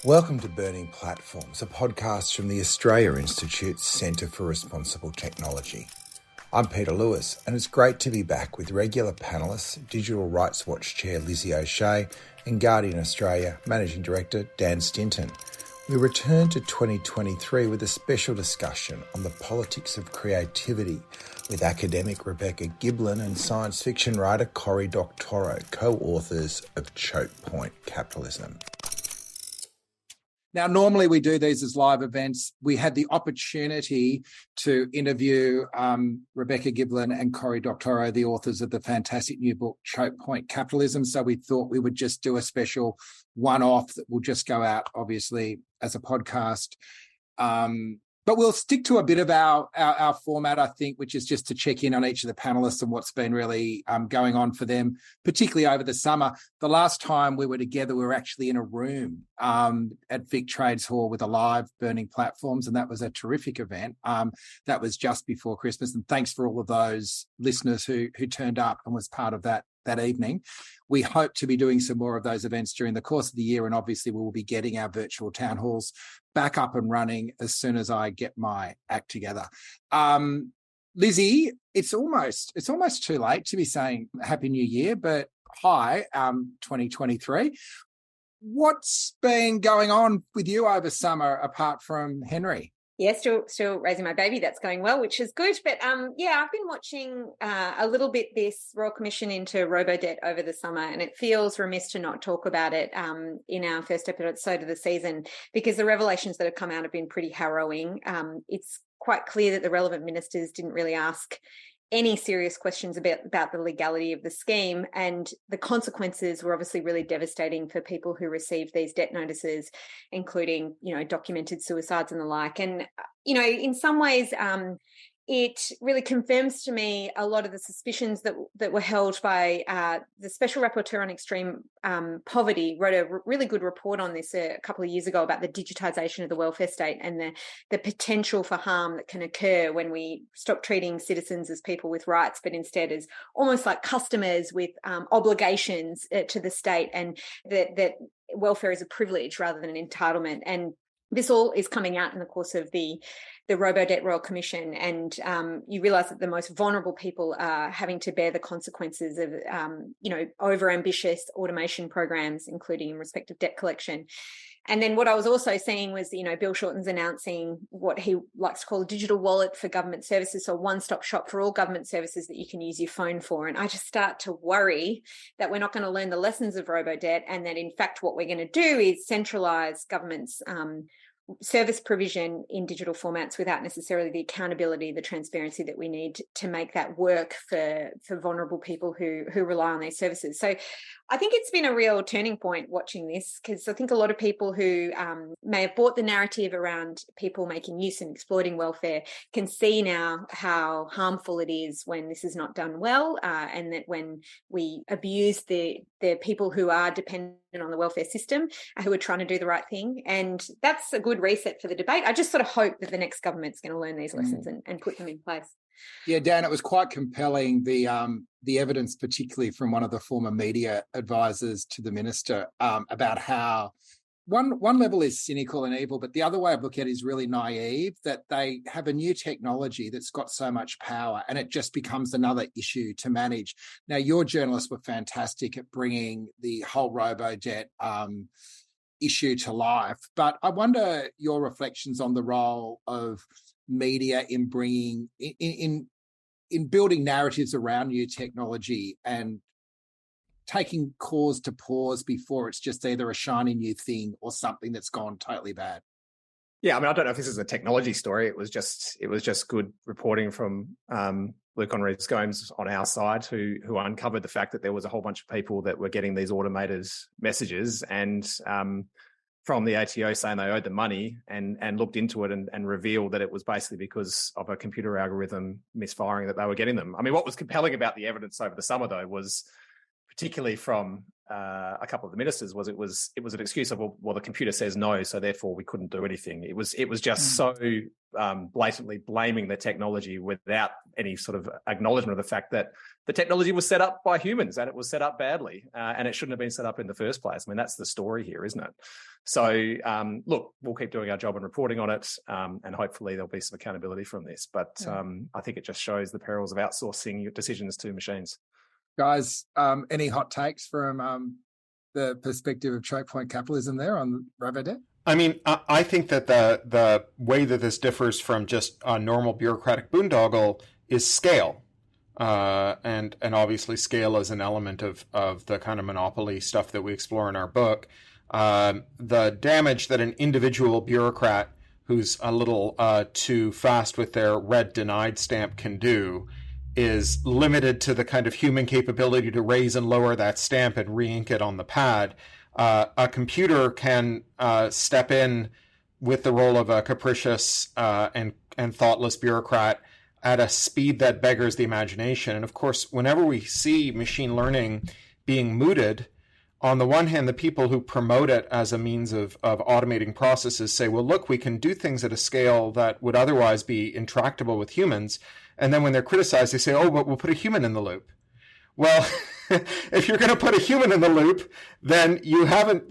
Welcome to Burning Platforms, a podcast from the Australia Institute's Centre for Responsible Technology. I'm Peter Lewis, and it's great to be back with regular panellists, Digital Rights Watch Chair Lizzie O'Shea and Guardian Australia Managing Director Dan Stinton. We return to 2023 with a special discussion on the politics of creativity with academic Rebecca Giblin and science fiction writer Cory Doctorow, co-authors of Chokepoint Capitalism. Now, normally we do these as live events. We had the opportunity to interview Rebecca Giblin and Cory Doctorow, the authors of the fantastic new book, Chokepoint Capitalism. So we thought we would just do a special one-off that will just go out, obviously, as a podcast. But we'll stick to a bit of our format, I think, which is just to check in on each of the panellists and what's been really going on for them, particularly over the summer. The last time we were together, we were actually in a room at Vic Trades Hall with a live Burning Platforms, and that was a terrific event. That was just before Christmas, and thanks for all of those listeners who turned up and was part of that evening. We hope to be doing some more of those events during the course of the year, and obviously we will be getting our virtual town halls back up and running as soon as I get my act together. Lizzie, it's almost too late to be saying Happy New Year, but hi, 2023. What's been going on with you over summer apart from Henry? Yeah, still raising my baby. That's going well, which is good. But I've been watching a little bit this Royal Commission into robo-debt over the summer, and it feels remiss to not talk about it in our first episode of the season, because the revelations that have come out have been pretty harrowing. It's quite clear that the relevant ministers didn't really ask any serious questions about the legality of the scheme, and the consequences were obviously really devastating for people who received these debt notices, including, documented suicides and the like. And, in some ways, it really confirms to me a lot of the suspicions that were held by the Special Rapporteur on Extreme Poverty. Wrote a really good report on this a couple of years ago about the digitisation of the welfare state and the potential for harm that can occur when we stop treating citizens as people with rights, but instead as almost like customers with obligations to the state, and that welfare is a privilege rather than an entitlement. And this all is coming out in the course of the Robo-Debt Royal Commission, and you realise that the most vulnerable people are having to bear the consequences of, over-ambitious automation programs, including in respect of debt collection. And then what I was also seeing was, Bill Shorten's announcing what he likes to call a digital wallet for government services, so a one-stop shop for all government services that you can use your phone for. And I just start to worry that we're not going to learn the lessons of robo-debt, and that, in fact, what we're going to do is centralise government's service provision in digital formats without necessarily the accountability, the transparency that we need to make that work for vulnerable people who rely on these services. So I think it's been a real turning point watching this, because I think a lot of people who may have bought the narrative around people making use and exploiting welfare can see now how harmful it is when this is not done well, and that when we abuse the people who are dependent on the welfare system, who are trying to do the right thing. And that's a good reset for the debate. I just sort of hope that the next government's going to learn these lessons and put them in place. Yeah, Dan, it was quite compelling, the evidence, particularly from one of the former media advisors to the minister, about how one level is cynical and evil, but the other way of looking at it is really naive, that they have a new technology that's got so much power and it just becomes another issue to manage. Now, your journalists were fantastic at bringing the whole robo-debt issue to life, but I wonder your reflections on the role of media in bringing in building narratives around new technology and taking cause to pause before it's just either a shiny new thing or something that's gone totally bad. Yeah, I mean, I don't know if this is a technology story. It was just good reporting from Luke Henry-Scomes on our side, who uncovered the fact that there was a whole bunch of people that were getting these automated messages, and from the ATO saying they owed the money, and looked into it and revealed that it was basically because of a computer algorithm misfiring that they were getting them. I mean, what was compelling about the evidence over the summer, though, was particularly from a couple of the ministers, was it was an excuse of, well, the computer says no, so therefore we couldn't do anything. It was just so blatantly blaming the technology without any sort of acknowledgement of the fact that the technology was set up by humans and it was set up badly, and it shouldn't have been set up in the first place. I mean, that's the story here, isn't it? So, look, we'll keep doing our job and reporting on it, and hopefully there'll be some accountability from this. But I think it just shows the perils of outsourcing decisions to machines. Guys, any hot takes from the perspective of Chokepoint Capitalism there on robo-debt? I mean, I think that the way that this differs from just a normal bureaucratic boondoggle is scale. And obviously scale is an element of the kind of monopoly stuff that we explore in our book. The damage that an individual bureaucrat who's a little too fast with their red denied stamp can do is limited to the kind of human capability to raise and lower that stamp and re-ink it on the pad. A computer can step in with the role of a capricious and thoughtless bureaucrat at a speed that beggars the imagination. And of course, whenever we see machine learning being mooted, on the one hand, the people who promote it as a means of automating processes say, well, look, we can do things at a scale that would otherwise be intractable with humans. And then when they're criticized, they say, oh, but we'll put a human in the loop. Well, if you're going to put a human in the loop, then you haven't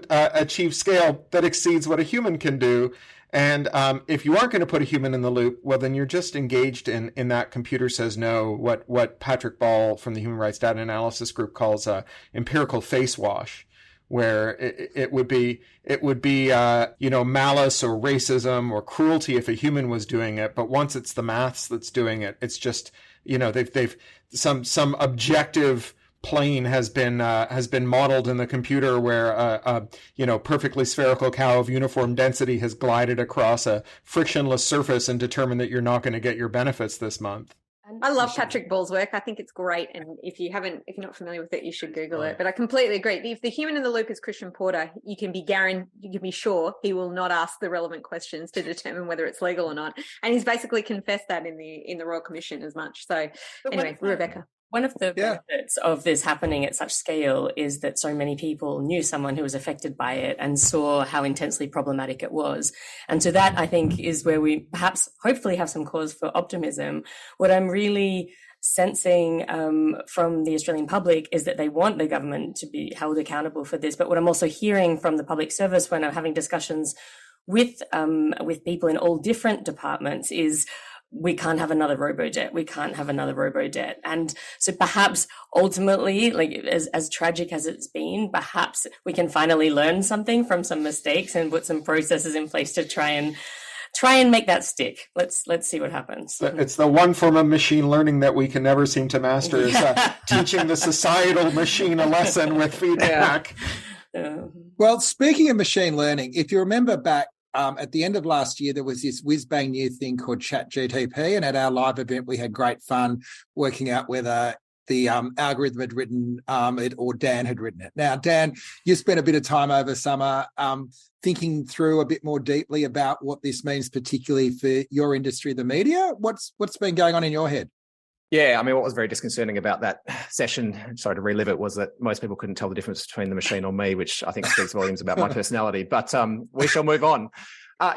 achieved scale that exceeds what a human can do. And if you aren't going to put a human in the loop, well, then you're just engaged in that computer says no, what Patrick Ball from the Human Rights Data Analysis Group calls empirical face wash, where it would be malice or racism or cruelty if a human was doing it, but once it's the maths that's doing it, it's just they've some objective plane has been modeled in the computer where a perfectly spherical cow of uniform density has glided across a frictionless surface and determined that you're not going to get your benefits this month. I love Patrick Ball's work. I think it's great. And if you're not familiar with it, you should Google it. But I completely agree. If the human in the loop is Christian Porter, you can be sure he will not ask the relevant questions to determine whether it's legal or not. And he's basically confessed that in the Royal Commission as much. So anyway, Rebecca. One of the benefits of this happening at such scale is that so many people knew someone who was affected by it and saw how intensely problematic it was. And so that, I think, is where we perhaps hopefully have some cause for optimism. What I'm really sensing from the Australian public is that they want the government to be held accountable for this. But what I'm also hearing from the public service when I'm having discussions with people in all different departments is, we can't have another robo-debt. We can't have another robo-debt. And so perhaps ultimately, like as tragic as it's been, perhaps we can finally learn something from some mistakes and put some processes in place to try and make that stick. Let's see what happens. It's the one form of machine learning that we can never seem to master is teaching the societal machine a lesson with feedback. Well, speaking of machine learning, if you remember back, at the end of last year, there was this whiz-bang new thing called ChatGTP, and at our live event, we had great fun working out whether the algorithm had written it or Dan had written it. Now, Dan, you spent a bit of time over summer thinking through a bit more deeply about what this means, particularly for your industry, the media. What's been going on in your head? Yeah, I mean, what was very disconcerting about that session, sorry to relive it, was that most people couldn't tell the difference between the machine or me, which I think speaks volumes about my personality. But we shall move on.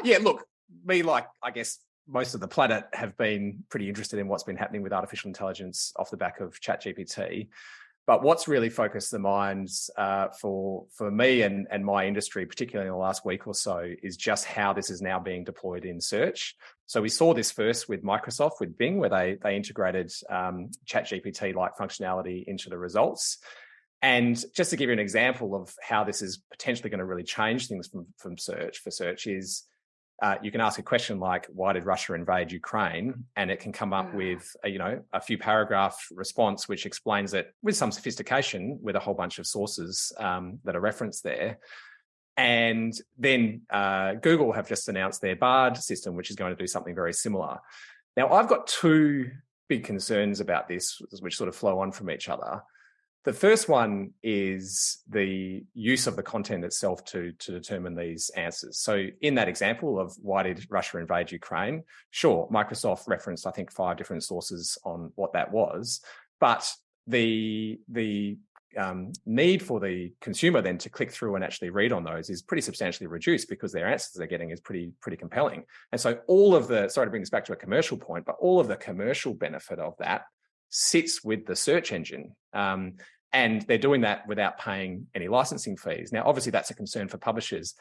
Look, me, like I guess most of the planet, have been pretty interested in what's been happening with artificial intelligence off the back of ChatGPT. But what's really focused the minds for me and my industry, particularly in the last week or so, is just how this is now being deployed in search. So we saw this first with Microsoft, with Bing, where they integrated ChatGPT-like functionality into the results. And just to give you an example of how this is potentially going to really change things from search is, you can ask a question like, why did Russia invade Ukraine? And it can come up with, a few paragraph response, which explains it with some sophistication with a whole bunch of sources that are referenced there. And then Google have just announced their Bard system, which is going to do something very similar. Now, I've got two big concerns about this, which sort of flow on from each other. The first one is the use of the content itself to determine these answers. So in that example of why did Russia invade Ukraine, sure, Microsoft referenced, I think, 5 different sources on what that was, but the need for the consumer then to click through and actually read on those is pretty substantially reduced because their answers they're getting is pretty compelling. And so all of the, sorry to bring this back to a commercial point, but all of the commercial benefit of that sits with the search engine. And they're doing that without paying any licensing fees. Now, obviously, that's a concern for publishers.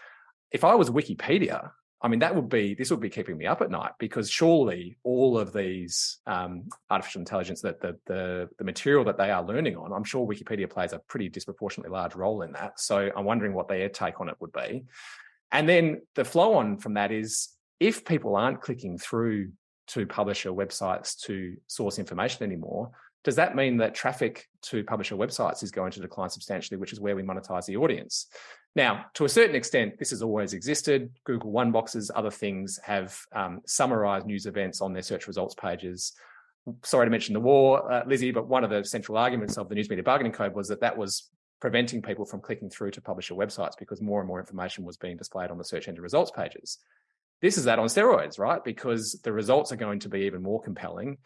If I was Wikipedia, I mean, this would be keeping me up at night, because surely all of these artificial intelligence, that the material that they are learning on, I'm sure Wikipedia plays a pretty disproportionately large role in that. So I'm wondering what their take on it would be. And then the flow on from that is, if people aren't clicking through to publisher websites to source information anymore, does that mean that traffic to publisher websites is going to decline substantially, which is where we monetize the audience? Now, to a certain extent, this has always existed. Google One Boxes, other things have summarized news events on their search results pages. Sorry to mention the war, Lizzie, but one of the central arguments of the News Media Bargaining Code was that was preventing people from clicking through to publisher websites because more and more information was being displayed on the search engine results pages. This is that on steroids, right? Because the results are going to be even more compelling.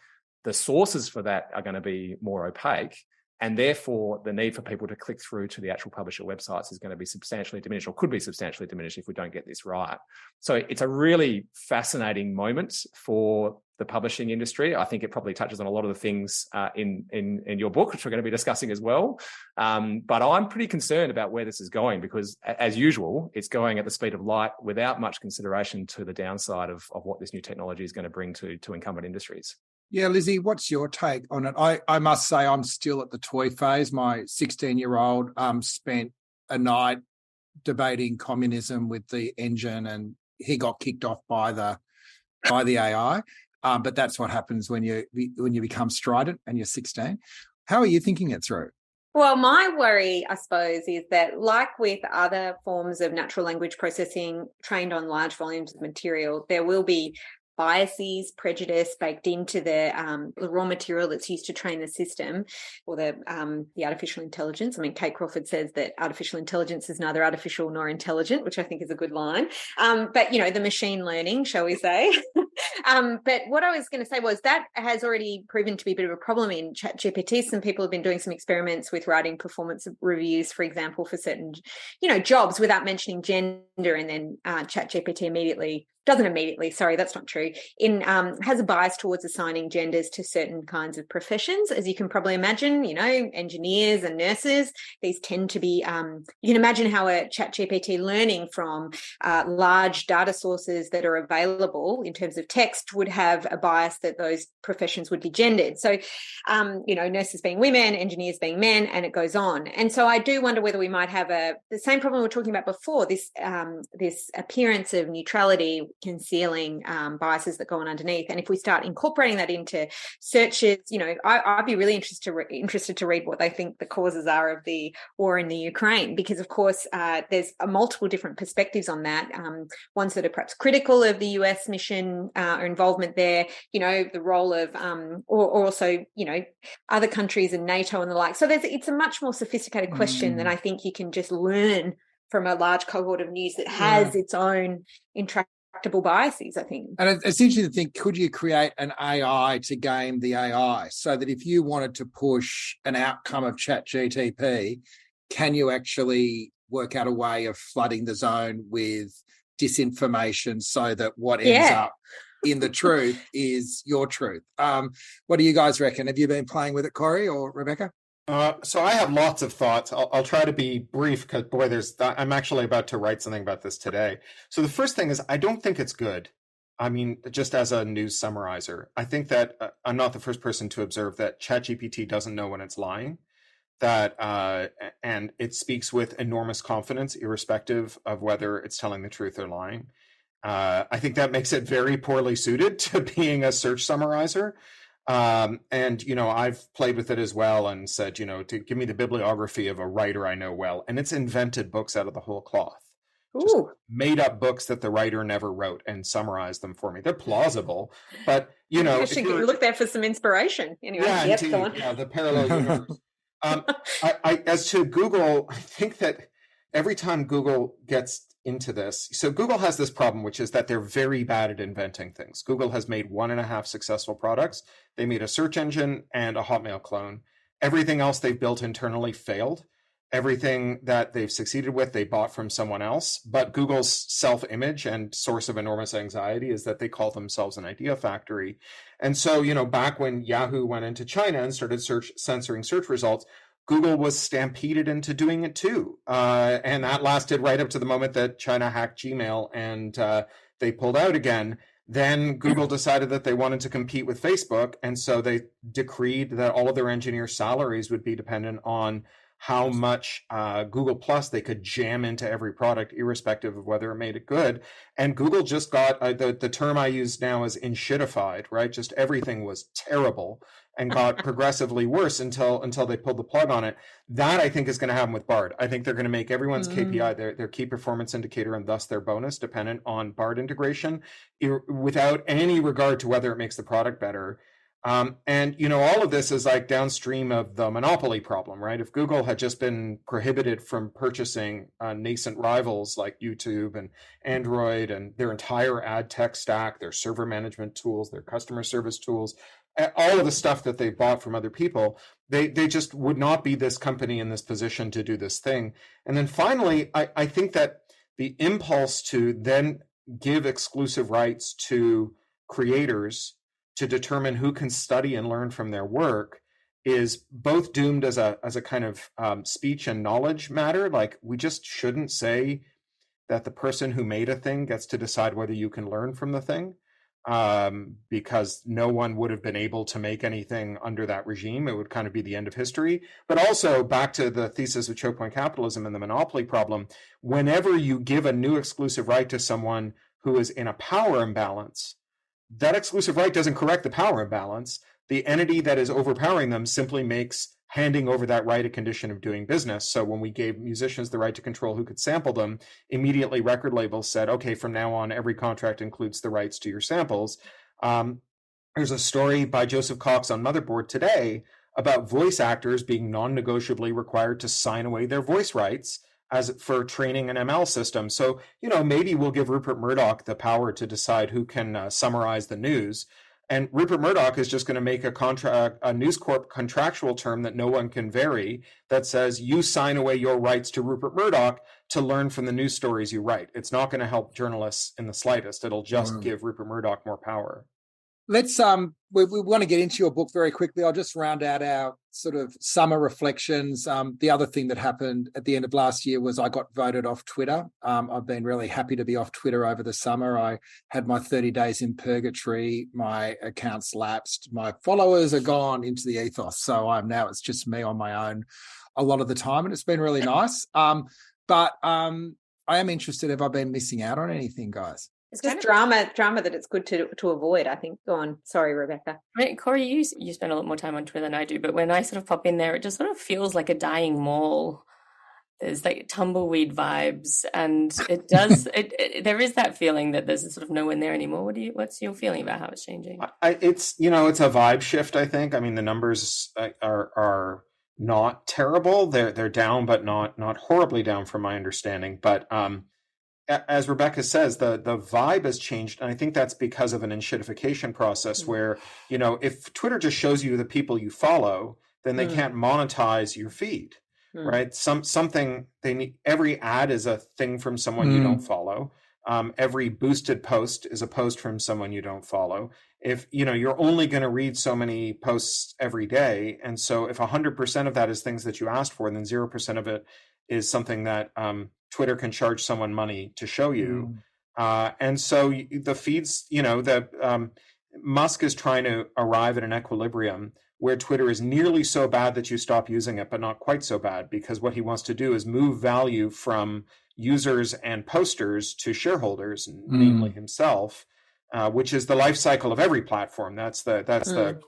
The sources for that are going to be more opaque, and therefore the need for people to click through to the actual publisher websites is going to be substantially diminished, or could be substantially diminished if we don't get this right. So it's a really fascinating moment for the publishing industry. I think it probably touches on a lot of the things in your book, which we're going to be discussing as well. But I'm pretty concerned about where this is going, because as usual, it's going at the speed of light without much consideration to the downside of what this new technology is going to bring to incumbent industries. Yeah, Lizzie, what's your take on it? I must say I'm still at the toy phase. My 16-year-old spent a night debating communism with the engine, and he got kicked off by the AI. But that's what happens when you become strident and you're 16. How are you thinking it through? Well, my worry, I suppose, is that like with other forms of natural language processing trained on large volumes of material, there will be biases, prejudice baked into the raw material that's used to train the system, or the artificial intelligence. I mean, Kate Crawford says that artificial intelligence is neither artificial nor intelligent, which I think is a good line. But, the machine learning, shall we say. But what I was going to say was that has already proven to be a bit of a problem in ChatGPT. Some people have been doing some experiments with writing performance reviews, for example, for certain, jobs without mentioning gender, and then ChatGPT doesn't immediately, sorry, that's not true, has a bias towards assigning genders to certain kinds of professions. As you can probably imagine, engineers and nurses, these tend to be, you can imagine how a ChatGPT learning from large data sources that are available in terms of text would have a bias that those professions would be gendered. So, nurses being women, engineers being men, and it goes on. And so I do wonder whether we might have the same problem we were talking about before, this appearance of neutrality concealing biases that go on underneath. And if we start incorporating that into searches, I'd be really interested to read what they think the causes are of the war in the Ukraine, because of course there's multiple different perspectives on that. Ones that are perhaps critical of the US mission or involvement there, the role of or also, other countries and NATO and the like. So it's a much more sophisticated question than I think you can just learn from a large cohort of news that has its own intractable biases, I think. And it's interesting to think, could you create an AI to game the AI, so that if you wanted to push an outcome of ChatGPT, can you actually work out a way of flooding the zone with disinformation so that what ends up in the truth is your truth? What do you guys reckon? Have you been playing with it, Cory or Rebecca? So I have lots of thoughts. I'll try to be brief because, boy, I'm actually about to write something about this today. So the first thing is, I don't think it's good. I mean, just as a news summarizer, I think that I'm not the first person to observe that ChatGPT doesn't know when it's lying, and it speaks with enormous confidence, irrespective of whether it's telling the truth or lying. I think that makes it very poorly suited to being a search summarizer. And, I've played with it as well and said, to give me the bibliography of a writer I know well. And it's invented books out of the whole cloth. Just made up books that the writer never wrote and summarized them for me. They're plausible, but, I should look there for some inspiration. Anyway, go on. Yeah, the parallel universe. As to Google, I think that every time Google gets into this, so Google has this problem, which is that they're very bad at inventing things. Google has made 1.5 successful products. They made a search engine and a Hotmail clone, Everything else they've built internally failed. Everything that they've succeeded with, they bought from someone else. But Google's self-image and source of enormous anxiety is that they call themselves an idea factory. And so, back when Yahoo went into China and started censoring search results, Google was stampeded into doing it too. And that lasted right up to the moment that China hacked Gmail and they pulled out again. Then Google decided that they wanted to compete with Facebook. And so they decreed that all of their engineers' salaries would be dependent on how much Google Plus they could jam into every product, irrespective of whether it made it good. And Google just got, the term I use now is in-shitified, right? Just everything was terrible and got progressively worse until they pulled the plug on it. That, I think, is going to happen with Bard. I think they're going to make everyone's KPI, their key performance indicator, and thus their bonus, dependent on Bard integration, without any regard to whether it makes the product better. And all of this is like downstream of the monopoly problem, right? If Google had just been prohibited from purchasing nascent rivals like YouTube and Android and their entire ad tech stack, their server management tools, their customer service tools, all of the stuff that they bought from other people, they just would not be this company in this position to do this thing. And then finally, I think that the impulse to then give exclusive rights to creators to determine who can study and learn from their work is both doomed as a kind of speech and knowledge matter. Like, we just shouldn't say that the person who made a thing gets to decide whether you can learn from the thing, because no one would have been able to make anything under that regime. It would kind of be the end of history. But also, back to the thesis of Chokepoint Capitalism and the monopoly problem, whenever you give a new exclusive right to someone who is in a power imbalance, that exclusive right doesn't correct the power imbalance. The entity that is overpowering them simply makes handing over that right a condition of doing business. So when we gave musicians the right to control who could sample them, immediately record labels said, okay, from now on, every contract includes the rights to your samples. There's a story by Joseph Cox on Motherboard today about voice actors being non-negotiably required to sign away their voice rights as for training an ML system. So, maybe we'll give Rupert Murdoch the power to decide who can summarize the news. And Rupert Murdoch is just going to make a News Corp contractual term that no one can vary that says you sign away your rights to Rupert Murdoch to learn from the news stories you write. It's not going to help journalists in the slightest. It'll just give Rupert Murdoch more power. Let's we want to get into your book very quickly. I'll just round out our sort of summer reflections. The other thing that happened at the end of last year was I got voted off Twitter. I've been really happy to be off Twitter over the summer. I had my 30 days in purgatory. My account's lapsed. My followers are gone into the ethos. So it's just me on my own a lot of the time, and it's been really nice. But I am interested, have I been missing out on anything, guys? It's just drama that it's good to avoid, I think. Go on. Sorry, Rebecca. I mean, Cory, you spend a lot more time on Twitter than I do, but when I sort of pop in there, it just sort of feels like a dying mall. There's like tumbleweed vibes, and it does. There is that feeling that there's sort of no one there anymore. What's your feeling about how it's changing? It's it's a vibe shift, I think. I mean, the numbers are not terrible. They're down, but not horribly down from my understanding. But as Rebecca says, the vibe has changed, and I think that's because of an enshittification process where, if Twitter just shows you the people you follow, then they can't monetize your feed, right? Something they need. Every ad is a thing from someone you don't follow. Every boosted post is a post from someone you don't follow. If you're only going to read so many posts every day, and so if 100% of that is things that you asked for, then 0% of it is something that Twitter can charge someone money to show you. And so the feeds, Musk is trying to arrive at an equilibrium where Twitter is nearly so bad that you stop using it, but not quite so bad, because what he wants to do is move value from users and posters to shareholders, namely himself, which is the life cycle of every platform. That's the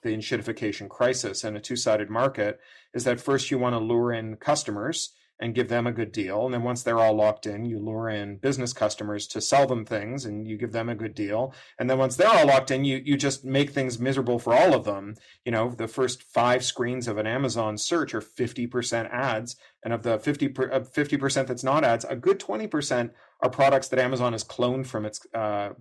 enshittification crisis in a two-sided market, is that first you want to lure in customers and give them a good deal. And then once they're all locked in, you lure in business customers to sell them things and you give them a good deal. And then once they're all locked in, you just make things miserable for all of them. The first 5 screens of an Amazon search are 50% ads. And of the 50% that's not ads, a good 20% are products that Amazon has cloned from its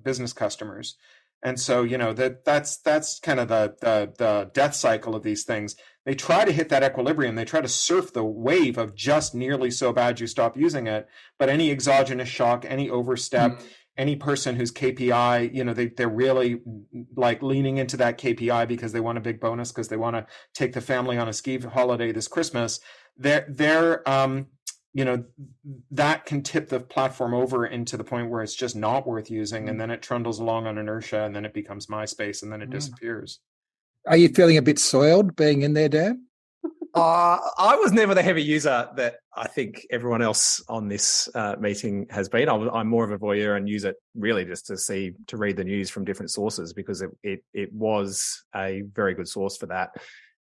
business customers. And so, that's kind of the death cycle of these things. They try to hit that equilibrium. They try to surf the wave of just nearly so bad you stop using it. But any exogenous shock, any overstep, any person whose KPI, they're really like leaning into that KPI because they want a big bonus, because they want to take the family on a ski holiday this Christmas. They're that can tip the platform over into the point where it's just not worth using, and then it trundles along on inertia, and then it becomes MySpace, and then it disappears. Are you feeling a bit soiled being in there, Dan? I was never the heavy user that I think everyone else on this meeting has been. I'm more of a voyeur and use it really just to read the news from different sources, because it was a very good source for that.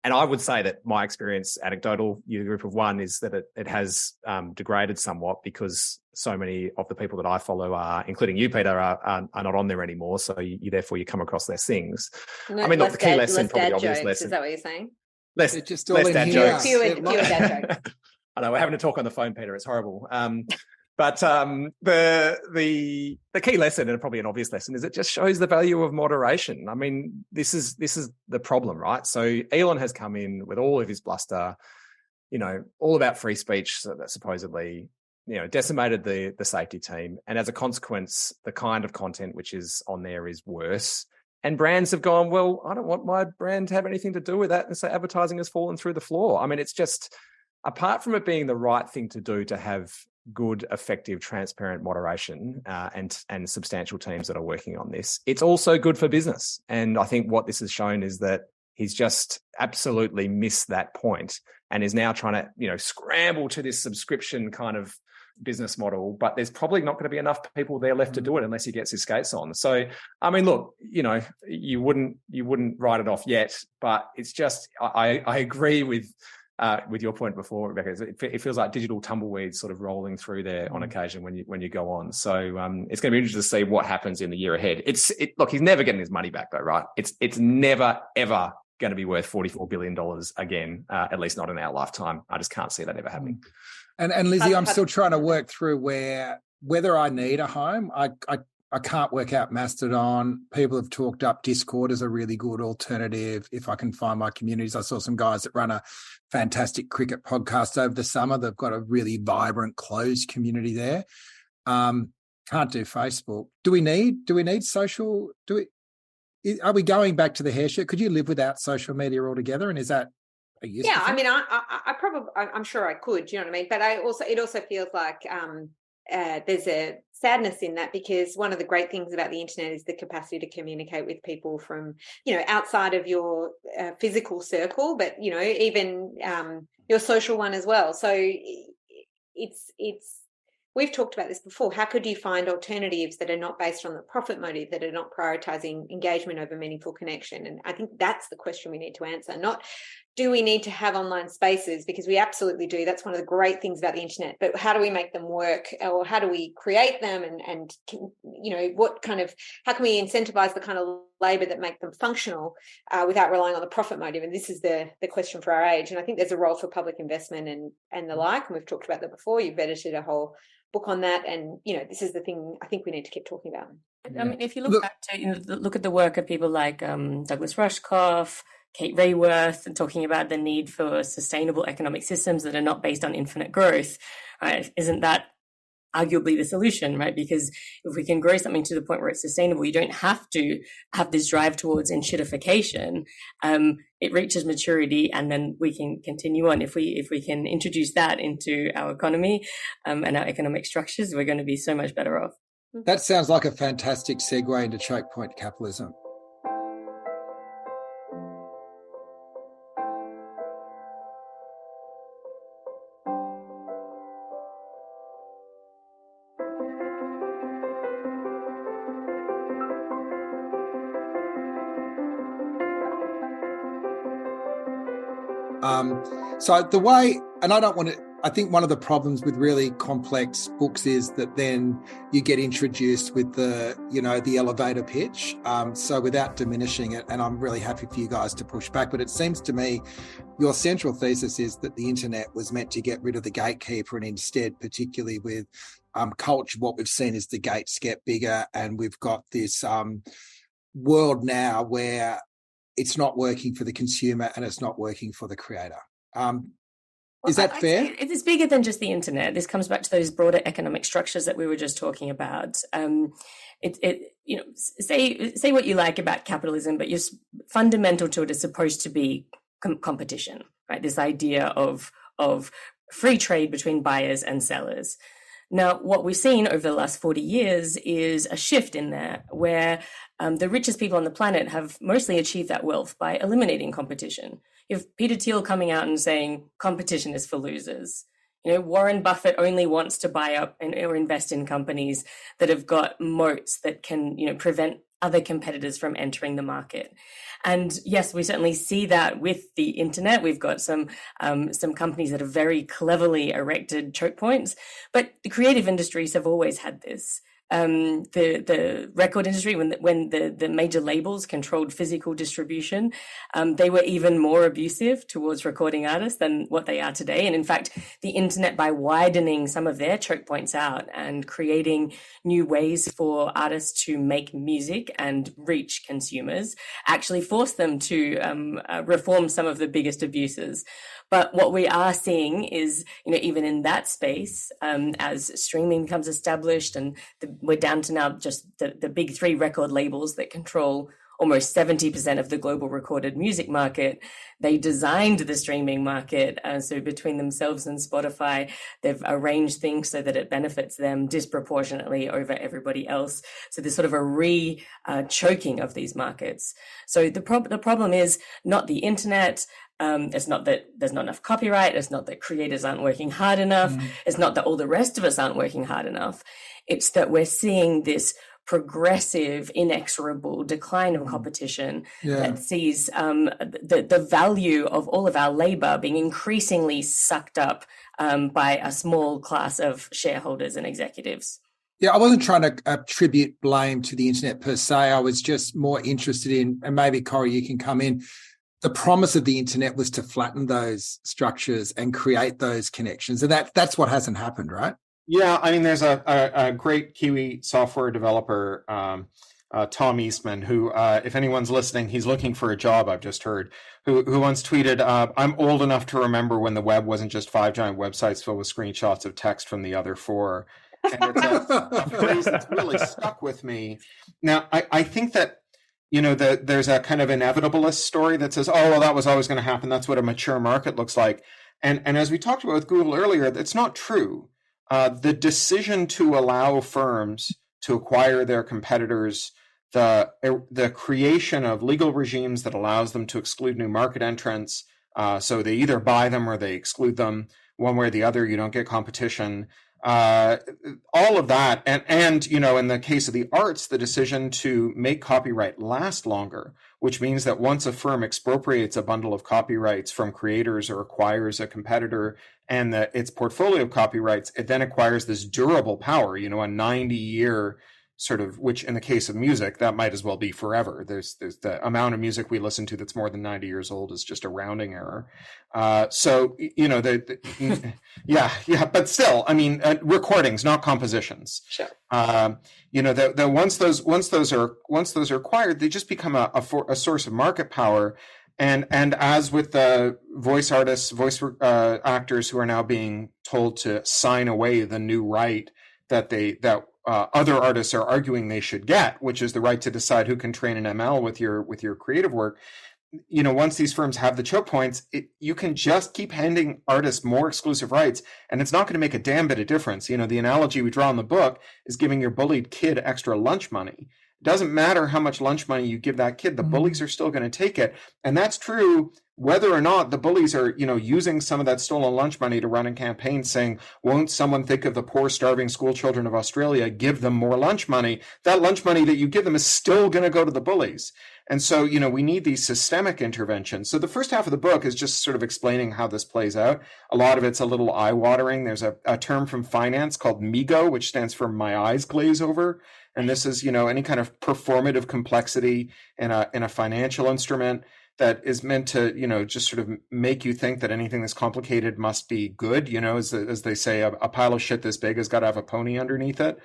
And I would say that my experience, anecdotal, user group of one, is that it has degraded somewhat, because so many of the people that I follow are, including you, Peter, are not on there anymore. So therefore you come across less things. No, I mean, look, the key lesson, probably the obvious jokes, lesson. Is that what you're saying? Less dad jokes. Fewer dad jokes. I know, we're having to talk on the phone, Peter. It's horrible. But the key lesson, and probably an obvious lesson, is it just shows the value of moderation. I mean, this is the problem, right? So Elon has come in with all of his bluster, all about free speech, so that supposedly, decimated the safety team. And as a consequence, the kind of content which is on there is worse. And brands have gone, well, I don't want my brand to have anything to do with that. And so advertising has fallen through the floor. I mean, it's just, apart from it being the right thing to do to have good, effective, transparent moderation and substantial teams that are working on this, it's also good for business. And I think what this has shown is that he's just absolutely missed that point and is now trying to, scramble to this subscription kind of business model, but there's probably not going to be enough people there left to do it unless he gets his skates on. So, I mean, look, you wouldn't write it off yet, but it's just, I agree with your point before, Rebecca. It feels like digital tumbleweeds sort of rolling through there on occasion when you go on. So it's going to be interesting to see what happens in the year ahead. Look, he's never getting his money back though, right? It's never ever going to be worth $44 billion again, at least not in our lifetime. I just can't see that ever happening. And Lizzie, I'm still trying to work through whether I need a home. I can't work out Mastodon. People have talked up Discord as a really good alternative if I can find my communities. I saw some guys that run a fantastic cricket podcast over the summer. They've got a really vibrant, closed community there. Can't do Facebook. Do we need social? Are we going back to the hair shirt? Could you live without social media altogether? And is that a useful thing? I mean, I probably, I'm sure I could. Do you know what I mean? But it also feels like there's a sadness in that, because one of the great things about the internet is the capacity to communicate with people from, outside of your physical circle, but, even your social one as well. So we've talked about this before. How could you find alternatives that are not based on the profit motive, that are not prioritizing engagement over meaningful connection? And I think that's the question we need to answer. Not, do we need to have online spaces? Because we absolutely do. That's one of the great things about the internet. But how do we make them work? Or how do we create them? And how can we incentivize the kind of labor that make them functional without relying on the profit motive? And this is the question for our age. And I think there's a role for public investment and the like. And we've talked about that before. You've edited a whole book on that. And, this is the thing I think we need to keep talking about. I mean, if you look back to, look at the work of people like Douglas Rushkoff, Kate Rayworth, and talking about the need for sustainable economic systems that are not based on infinite growth, right? Isn't that arguably the solution, right? Because if we can grow something to the point where it's sustainable, you don't have to have this drive towards enshittification. It reaches maturity, and then we can continue on. If we can introduce that into our economy and our economic structures, we're going to be so much better off. That sounds like a fantastic segue into Chokepoint Capitalism. So the way, and I think one of the problems with really complex books is that then you get introduced with the elevator pitch. So without diminishing it, and I'm really happy for you guys to push back, but it seems to me your central thesis is that the internet was meant to get rid of the gatekeeper, and instead, particularly with culture, what we've seen is the gates get bigger, and we've got this world now where it's not working for the consumer and it's not working for the creator. Is that fair? It's bigger than just the internet. This comes back to those broader economic structures that we were just talking about. Say what you like about capitalism, but fundamental to it is supposed to be competition, right? This idea of free trade between buyers and sellers. Now, what we've seen over the last 40 years is a shift in there where the richest people on the planet have mostly achieved that wealth by eliminating competition. You have Peter Thiel coming out and saying competition is for losers. Warren Buffett only wants to buy up or invest in companies that have got moats that can, prevent other competitors from entering the market. And yes, we certainly see that with the internet. We've got some companies that have very cleverly erected choke points, but the creative industries have always had this. The record industry, when the major labels controlled physical distribution, they were even more abusive towards recording artists than what they are today. And in fact, the internet, by widening some of their choke points out and creating new ways for artists to make music and reach consumers, actually forced them to reform some of the biggest abuses. But what we are seeing is, even in that space, as streaming becomes established, and we're down to now just the big three record labels that control almost 70% of the global recorded music market. They designed the streaming market. So between themselves and Spotify, they've arranged things so that it benefits them disproportionately over everybody else. So there's sort of a choking of these markets. So the problem is not the internet. It's not that there's not enough copyright. It's not that creators aren't working hard enough. It's not that all the rest of us aren't working hard enough. It's that we're seeing this progressive, inexorable decline of competition that sees the value of all of our labor being increasingly sucked up by a small class of shareholders and executives. Yeah, I wasn't trying to attribute blame to the internet per se. I was just more interested in, and maybe Cory, you can come in, the promise of the internet was to flatten those structures and create those connections. And that's what hasn't happened, right? Yeah, I mean, there's a great Kiwi software developer, Tom Eastman, who, if anyone's listening, he's looking for a job, I've just heard, who once tweeted, I'm old enough to remember when the web wasn't just 5 giant websites filled with screenshots of text from the other 4. And it's a phrase that's really stuck with me. Now, I think that, there's a kind of inevitabilist story that says, oh, well, that was always going to happen. That's what a mature market looks like. And as we talked about with Google earlier, it's not true. The decision to allow firms to acquire their competitors, the creation of legal regimes that allows them to exclude new market entrants, so they either buy them or they exclude them, one way or the other, you don't get competition. All of that, and in the case of the arts, the decision to make copyright last longer, which means that once a firm expropriates a bundle of copyrights from creators or acquires a competitor and its portfolio of copyrights, it then acquires this durable power, a 90-year sort of, which in the case of music, that might as well be forever. There's the amount of music we listen to that's more than 90 years old is just a rounding error. But still, I mean, recordings, not compositions. Sure. Once those are acquired, they just become a source of market power. And as with the voice artists, voice actors who are now being told to sign away the new right that other artists are arguing they should get, which is the right to decide who can train an ML with your creative work. Once these firms have the choke points, you can just keep handing artists more exclusive rights, and it's not going to make a damn bit of difference. The analogy we draw in the book is giving your bullied kid extra lunch money. It doesn't matter how much lunch money you give that kid, the bullies are still going to take it. And that's true whether or not the bullies are, using some of that stolen lunch money to run a campaign saying, won't someone think of the poor, starving school children of Australia, give them more lunch money? That lunch money that you give them is still going to go to the bullies. And so, we need these systemic interventions. So the first half of the book is just sort of explaining how this plays out. A lot of it's a little eye-watering. There's a term from finance called MIGO, which stands for my eyes glaze over. And this is, any kind of performative complexity in a financial instrument that is meant to, just sort of make you think that anything that's complicated must be good. As they say, a pile of shit this big has got to have a pony underneath it.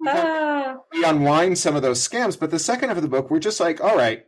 we unwind some of those scams. But the second half of the book, we're just like, all right,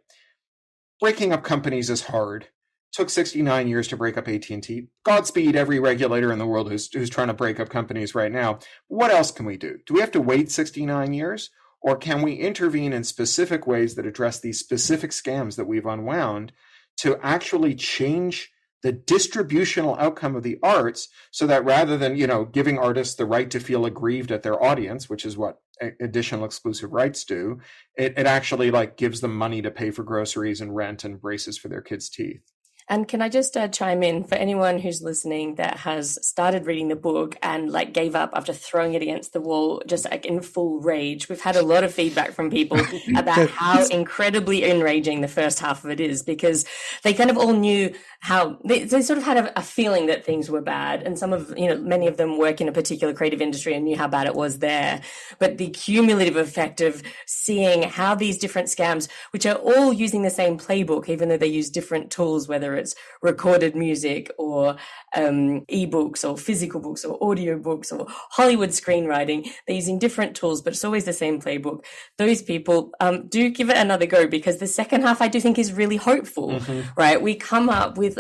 breaking up companies is hard. Took 69 years to break up AT&T. Godspeed every regulator in the world who's trying to break up companies right now. What else can we do? Do we have to wait 69 years? Or can we intervene in specific ways that address these specific scams that we've unwound to actually change the distributional outcome of the arts, so that rather than, giving artists the right to feel aggrieved at their audience, which is what additional exclusive rights do, it actually gives them money to pay for groceries and rent and braces for their kids' teeth. And can I just chime in for anyone who's listening that has started reading the book and gave up after throwing it against the wall, just in full rage? We've had a lot of feedback from people about how incredibly enraging the first half of it is, because they kind of all knew how they sort of had a feeling that things were bad. And some of, many of them work in a particular creative industry and knew how bad it was there. But the cumulative effect of seeing how these different scams, which are all using the same playbook, even though they use different tools, whether it's recorded music or ebooks or physical books or audio books or Hollywood screenwriting, they're using different tools, but it's always the same playbook. Those people do give it another go, because the second half I do think is really hopeful, right? We come up with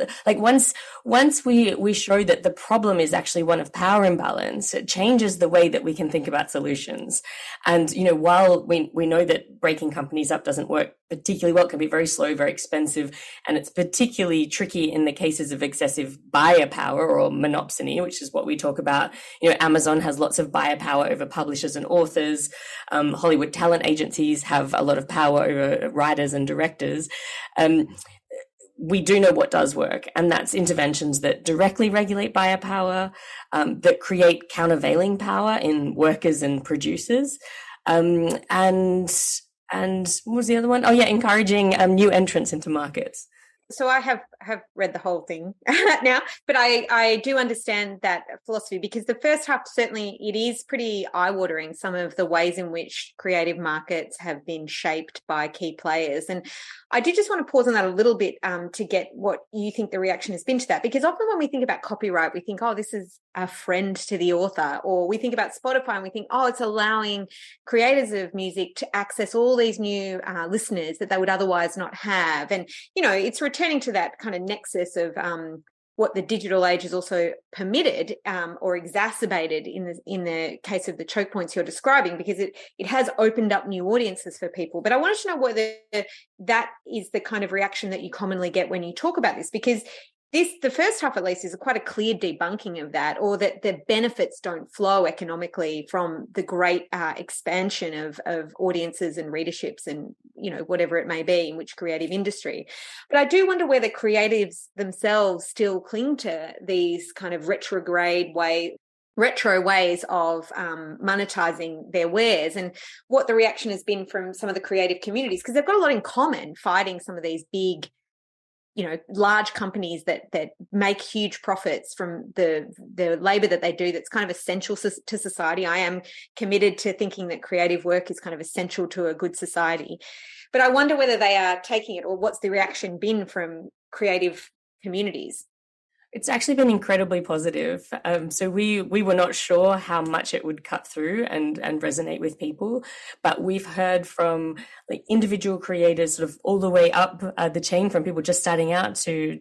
once we show that the problem is actually one of power imbalance, it changes the way that we can think about solutions. And while we know that breaking companies up doesn't work particularly well, it can be very slow, very expensive, and it's particularly tricky in the cases of excessive buyer power or monopsony, which is what we talk about. Amazon has lots of buyer power over publishers and authors. Hollywood talent agencies have a lot of power over writers and directors. We do know what does work, and that's interventions that directly regulate buyer power, that create countervailing power in workers and producers, and what was the other one? Oh yeah, encouraging new entrants into markets. So I have read the whole thing now, but I do understand that philosophy, because the first half, certainly it is pretty eye-watering, some of the ways in which creative markets have been shaped by key players. And I did just want to pause on that a little bit to get what you think the reaction has been to that, because often when we think about copyright, we think, oh, this is a friend to the author, or we think about Spotify and we think, oh, it's allowing creators of music to access all these new listeners that they would otherwise not have. And, it's returning to that kind of nexus of what the digital age has also permitted or exacerbated in the case of the choke points you're describing, because it has opened up new audiences for people. But I wanted to know whether that is the kind of reaction that you commonly get when you talk about this, because the first half, at least, is quite a clear debunking of that, or that the benefits don't flow economically from the great expansion of audiences and readerships and, whatever it may be in which creative industry. But I do wonder whether creatives themselves still cling to these kind of retro ways of monetizing their wares, and what the reaction has been from some of the creative communities, because they've got a lot in common fighting some of these big, large companies that make huge profits from the labor that they do that's kind of essential to society. I am committed to thinking that creative work is kind of essential to a good society. But I wonder whether they are taking it, or what's the reaction been from creative communities? It's actually been incredibly positive. So we were not sure how much it would cut through and resonate with people, but we've heard from individual creators sort of all the way up the chain, from people just starting out to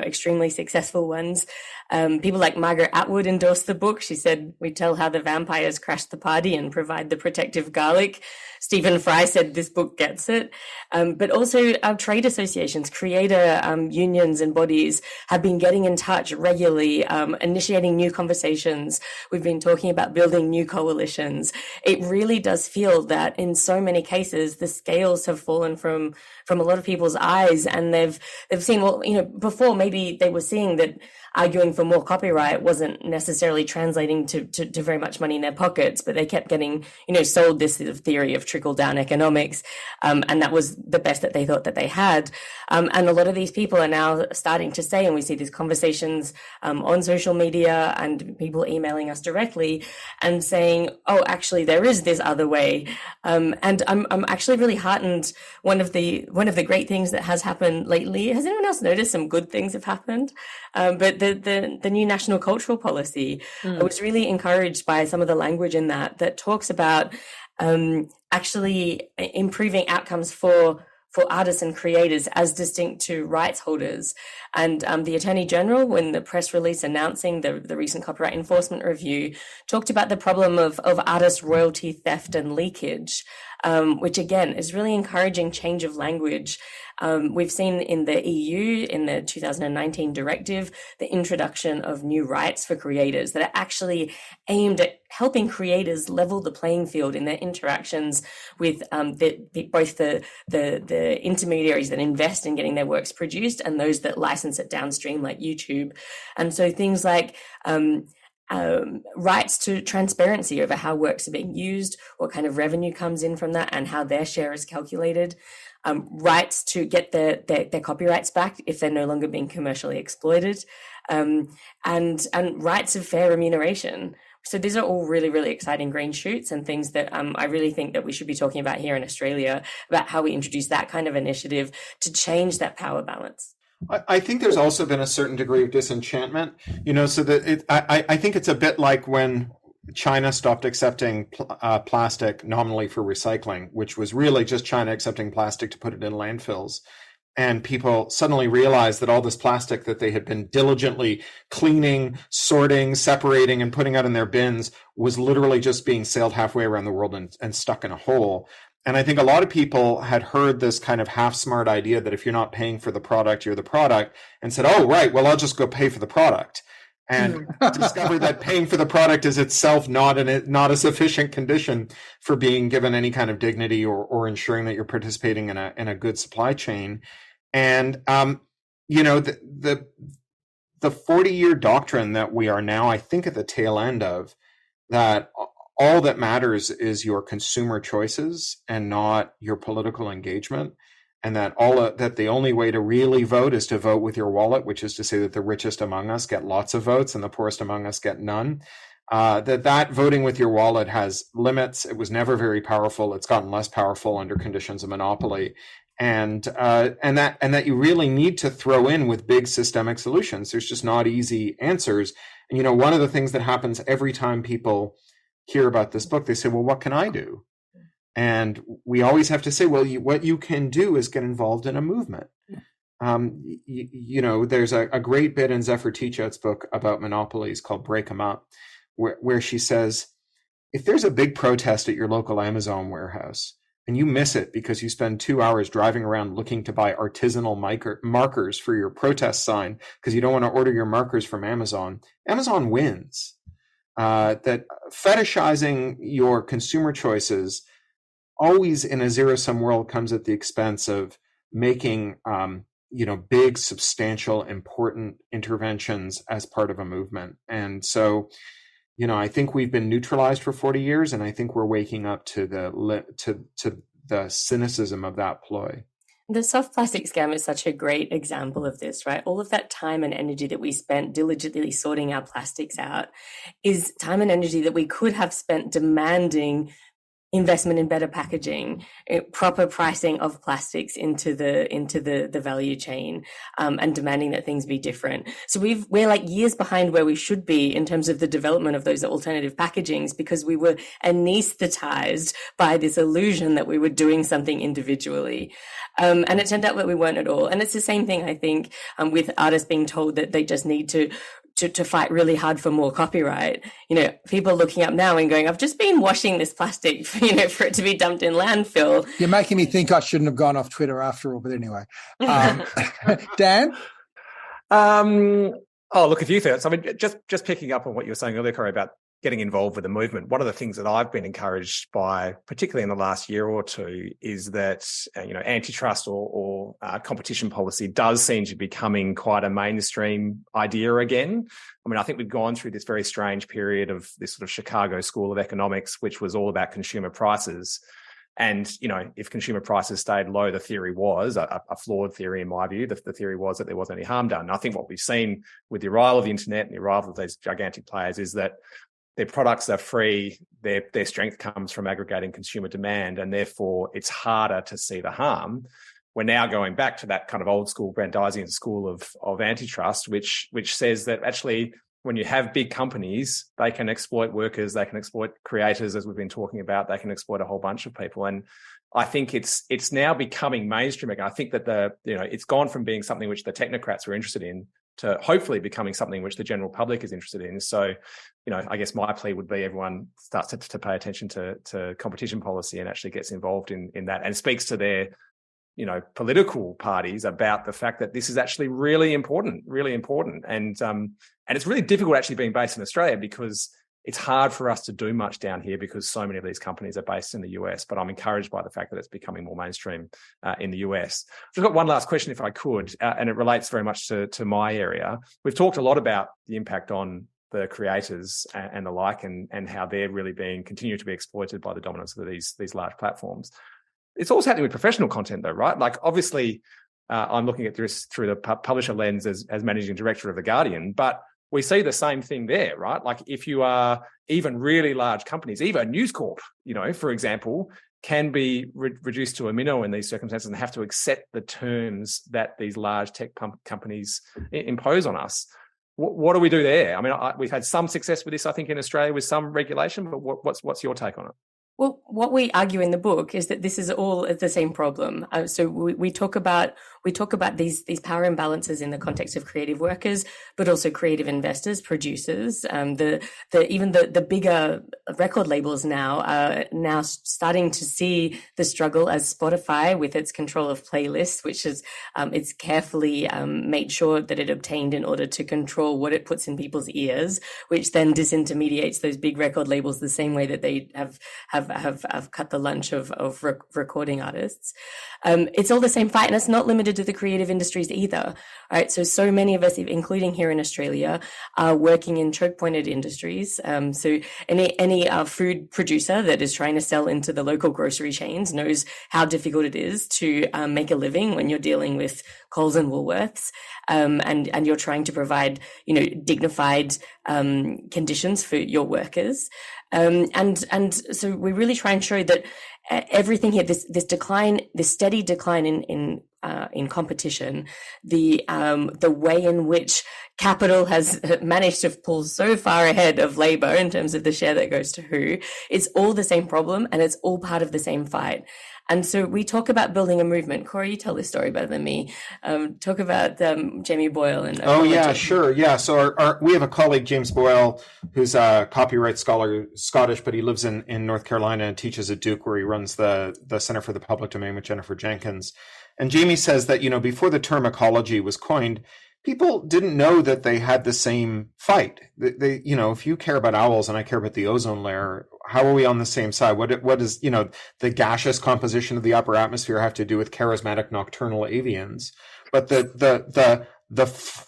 extremely successful ones. People like Margaret Atwood endorsed the book. She said, "We tell how the vampires crash the party and provide the protective garlic." Stephen Fry said this book gets it. But also our trade associations, creator unions and bodies have been getting in touch regularly, initiating new conversations. We've been talking about building new coalitions. It really does feel that in so many cases, the scales have fallen from a lot of people's eyes, and they've seen, well, before maybe they were seeing that arguing for more copyright wasn't necessarily translating to very much money in their pockets, but they kept getting, sold this sort of theory of trickle-down economics, and that was the best that they thought that they had. And a lot of these people are now starting to say, and we see these conversations on social media and people emailing us directly and saying, oh, actually, there is this other way. And I'm actually really heartened. One of the great things that has happened lately, has anyone else noticed some good things have happened? But the new national cultural policy, I was really encouraged by some of the language in that talks about actually improving outcomes for artists and creators as distinct to rights holders. And the Attorney General, when the press release announcing the recent copyright enforcement review, talked about the problem of artist royalty theft and leakage, which again is really encouraging change of language. We've seen in the EU, in the 2019 directive, the introduction of new rights for creators that are actually aimed at helping creators level the playing field in their interactions with both the intermediaries that invest in getting their works produced and those that license it downstream, like YouTube. And so things like rights to transparency over how works are being used, what kind of revenue comes in from that, and how their share is calculated. Rights to get their copyrights back if they're no longer being commercially exploited, and rights of fair remuneration. So these are all really, really exciting green shoots and things that I really think that we should be talking about here in Australia, about how we introduce that kind of initiative to change that power balance. I think there's also been a certain degree of disenchantment, so that I think it's a bit like when China stopped accepting plastic nominally for recycling, which was really just China accepting plastic to put it in landfills. And people suddenly realized that all this plastic that they had been diligently cleaning, sorting, separating, and putting out in their bins was literally just being sailed halfway around the world and stuck in a hole. And I think a lot of people had heard this kind of half-smart idea that if you're not paying for the product, you're the product, and said, oh, right, well, I'll just go pay for the product. And discovered that paying for the product is itself not a sufficient condition for being given any kind of dignity or ensuring that you're participating in a good supply chain. And the 40-year doctrine that we are now, I think, at the tail end of, that all that matters is your consumer choices and not your political engagement. And that that the only way to really vote is to vote with your wallet, which is to say that the richest among us get lots of votes and the poorest among us get none. That voting with your wallet has limits. It was never very powerful. It's gotten less powerful under conditions of monopoly, and that you really need to throw in with big systemic solutions. There's just not easy answers. And one of the things that happens every time people hear about this book, they say, "Well, what can I do?" And we always have to say, well, what you can do is get involved in a movement. There's a great bit in Zephyr Teachout's book about monopolies called Break 'em Up, where she says, if there's a big protest at your local Amazon warehouse and you miss it because you spend 2 hours driving around looking to buy artisanal markers for your protest sign because you don't want to order your markers from Amazon, Amazon wins. That fetishizing your consumer choices always in a zero-sum world comes at the expense of making, big, substantial, important interventions as part of a movement. And so, I think we've been neutralized for 40 years, and I think we're waking up to the cynicism of that ploy. The soft plastic scam is such a great example of this, right? All of that time and energy that we spent diligently sorting our plastics out is time and energy that we could have spent demanding investment in better packaging, proper pricing of plastics into the value chain, and demanding that things be different. So we're like years behind where we should be in terms of the development of those alternative packagings, because we were anesthetized by this illusion that we were doing something individually. And it turned out that we weren't at all. And it's the same thing, I think, with artists being told that they just need to fight really hard for more copyright. People looking up now and going, I've just been washing this plastic, for it to be dumped in landfill. You're making me think I shouldn't have gone off Twitter after all, but anyway. Dan? Look, a few things. I mean, just picking up on what you were saying earlier, Cory, about getting involved with the movement. One of the things that I've been encouraged by, particularly in the last year or two, is that antitrust or competition policy does seem to be becoming quite a mainstream idea again. I mean, I think we've gone through this very strange period of this sort of Chicago School of Economics, which was all about consumer prices. And, if consumer prices stayed low, the theory was a flawed theory in my view. The theory was that there wasn't any harm done. And I think what we've seen with the arrival of the internet and the arrival of these gigantic players is that their products are free, their strength comes from aggregating consumer demand, and therefore it's harder to see the harm. We're now going back to that kind of old school Brandeisian school of antitrust, which says that actually when you have big companies, they can exploit workers, they can exploit creators, as we've been talking about, they can exploit a whole bunch of people. And I think it's now becoming mainstream again. I think that it's gone from being something which the technocrats were interested in to hopefully becoming something which the general public is interested in. So, I guess my plea would be everyone starts to pay attention to competition policy and actually gets involved in that and speaks to their political parties about the fact that this is actually really important. And it's really difficult actually being based in Australia because it's hard for us to do much down here because so many of these companies are based in the US, but I'm encouraged by the fact that it's becoming more mainstream in the US. I've just got one last question, if I could, and it relates very much to my area. We've talked a lot about the impact on the creators and the like, and how they're really continue to be exploited by the dominance of these large platforms. It's also happening with professional content, though, right? Like, obviously, I'm looking at this through the publisher lens as managing director of The Guardian, but we see the same thing there, right? Like, if you are even really large companies, even News Corp, for example, can be reduced to a minnow in these circumstances and have to accept the terms that these large tech companies impose on us. What do we do there? I mean, we've had some success with this, I think, in Australia with some regulation, but what's your take on it? Well, what we argue in the book is that this is all the same problem. So we talk about these power imbalances in the context of creative workers, but also creative investors, producers. Even the bigger record labels now are now starting to see the struggle as Spotify with its control of playlists, which is it's carefully made sure that it obtained in order to control what it puts in people's ears, which then disintermediates those big record labels the same way that they have cut the lunch of recording artists. It's all the same fight, and it's not limited to the creative industries either. Right? So many of us, including here in Australia, are working in choke-pointed industries. So any food producer that is trying to sell into the local grocery chains knows how difficult it is to make a living when you're dealing with Coles and Woolworths, and you're trying to provide dignified conditions for your workers. And so we really try and show that everything here, this steady decline in competition, the way in which capital has managed to pull so far ahead of labor in terms of the share that goes to who, it's all the same problem and it's all part of the same fight. And so we talk about building a movement. Cory, you tell this story better than me. Talk about Jamie Boyle. Sure. Yeah. So we have a colleague, James Boyle, who's a copyright scholar, Scottish, but he lives in North Carolina and teaches at Duke, where he runs the Center for the Public Domain with Jennifer Jenkins. And Jamie says that, before the term ecology was coined, people didn't know that they had the same fight. They if you care about owls and I care about the ozone layer, how are we on the same side? What does, the gaseous composition of the upper atmosphere have to do with charismatic nocturnal avians? But the